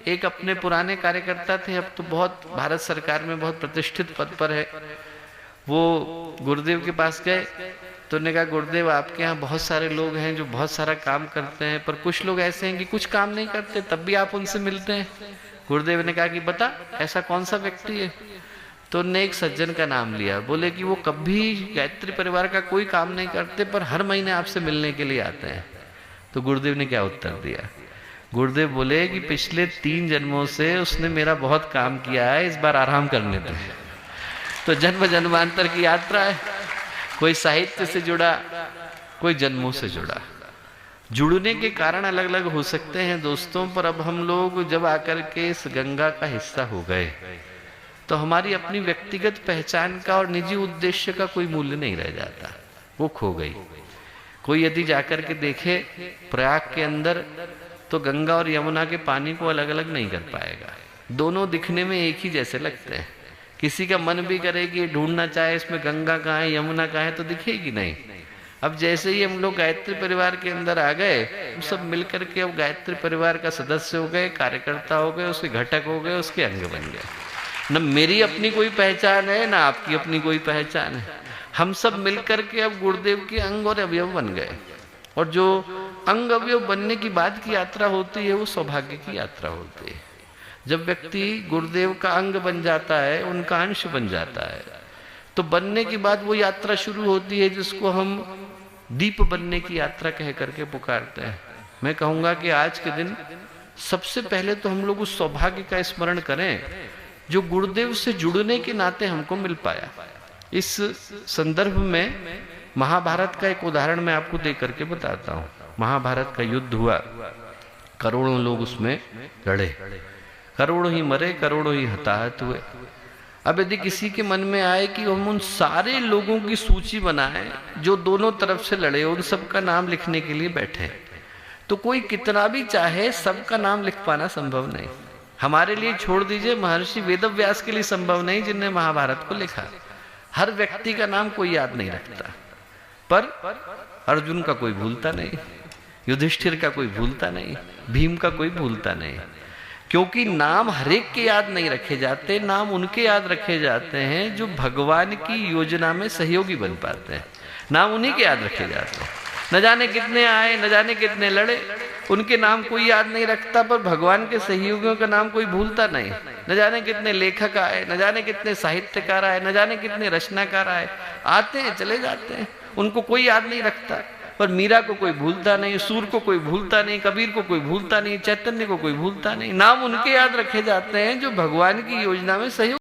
एक अपने पुराने कार्यकर्ता थे, अब तो बहुत भारत सरकार में बहुत प्रतिष्ठित पद पर है, वो गुरुदेव के पास गए तो उन्होंने कहा गुरुदेव आपके यहाँ बहुत सारे लोग हैं जो बहुत सारा काम करते हैं, पर कुछ लोग ऐसे हैं कि कुछ काम नहीं करते, तब भी आप उनसे मिलते हैं। गुरुदेव ने कहा कि बता ऐसा कौन सा व्यक्ति है। तो उन्होंने एक सज्जन का नाम लिया, बोले कि वो कभी गायत्री परिवार का कोई काम नहीं करते पर हर महीने आपसे मिलने के लिए आते हैं। तो गुरुदेव ने क्या उत्तर दिया? गुरुदेव बोले कि पिछले 3 जन्मों से उसने मेरा बहुत काम किया है, इस बार आराम करने दो। तो जन्म जन्मांतर की यात्रा है, कोई साहित्य से जुड़ा, कोई जन्मों से जुड़ा। जुड़ने के कारण अलग अलग हो सकते हैं दोस्तों, पर अब हम लोग जब आकर के इस गंगा का हिस्सा हो गए तो हमारी अपनी व्यक्तिगत पहचान का और निजी उद्देश्य का कोई मूल्य नहीं रह जाता, वो खो गई। कोई यदि जाकर के देखे प्रयाग के अंदर तो गंगा और यमुना के पानी को अलग अलग नहीं कर पाएगा, दोनों दिखने में एक ही जैसे लगते हैं। किसी का मन भी करे कि ढूंढना चाहे इसमें गंगा कहाँ है यमुना कहाँ है तो दिखेगी नहीं। अब जैसे ही हम लोग गायत्री परिवार के अंदर आ गए, हम सब मिलकर के अब गायत्री परिवार का सदस्य हो गए, कार्यकर्ता हो गए, उसके घटक हो गए, उसके अंग बन गए। न मेरी अपनी कोई पहचान है, ना आपकी अपनी कोई पहचान है, हम सब मिलकर के अब गुरुदेव के अंग और अवयव बन गए। और जो अंग अवयव बनने की बाद की यात्रा होती है वो सौभाग्य की यात्रा होती है। जब व्यक्ति गुरुदेव का अंग बन जाता है, उनका अंश बन जाता है, तो बनने के बाद वो यात्रा शुरू होती है जिसको हम दीप बनने की यात्रा कह करके पुकारते हैं। मैं कहूँगा कि आज के दिन सबसे पहले तो हम लोग उस सौभाग्य का स्मरण करें जो गुरुदेव से जुड़ने के नाते हमको मिल पाया। इस संदर्भ में महाभारत का एक उदाहरण मैं आपको दे करके बताता हूँ। महाभारत का युद्ध हुआ, करोड़ों लोग उसमें लड़े, करोड़ों ही मरे, करोड़ों ही हताहत हुए। अब यदि किसी के मन में आए कि हम उन सारे लोगों की सूची बनाएं जो दोनों तरफ से लड़े, उन सबका नाम लिखने के लिए बैठे, तो कोई कितना भी चाहे सबका नाम लिख पाना संभव नहीं। हमारे लिए छोड़ दीजिए, महर्षि वेदव्यास के लिए संभव नहीं जिनने महाभारत को लिखा। हर व्यक्ति का नाम कोई याद नहीं रखता, पर अर्जुन का कोई भूलता नहीं, युधिष्ठिर का कोई भूलता नहीं, भीम का कोई भूलता नहीं, क्योंकि नाम हरेक के याद नहीं रखे जाते, नाम उनके याद रखे जाते हैं जो भगवान की योजना में सहयोगी बन पाते हैं। नाम उन्हीं के याद रखे जाते हैं। न जाने कितने आए, न जाने कितने लड़े, उनके नाम कोई याद नहीं रखता, पर भगवान के सहयोगियों का नाम कोई भूलता नहीं। न जाने कितने लेखक आए, न जाने कितने साहित्यकार आए, न जाने कितने रचनाकार आए, आते हैं चले जाते हैं, उनको कोई याद नहीं रखता। पर मीरा को कोई भूलता नहीं, सूर को कोई भूलता नहीं, कबीर को कोई भूलता नहीं, चैतन्य को कोई भूलता नहीं। नाम उनके याद रखे जाते हैं जो भगवान की योजना में सहयोग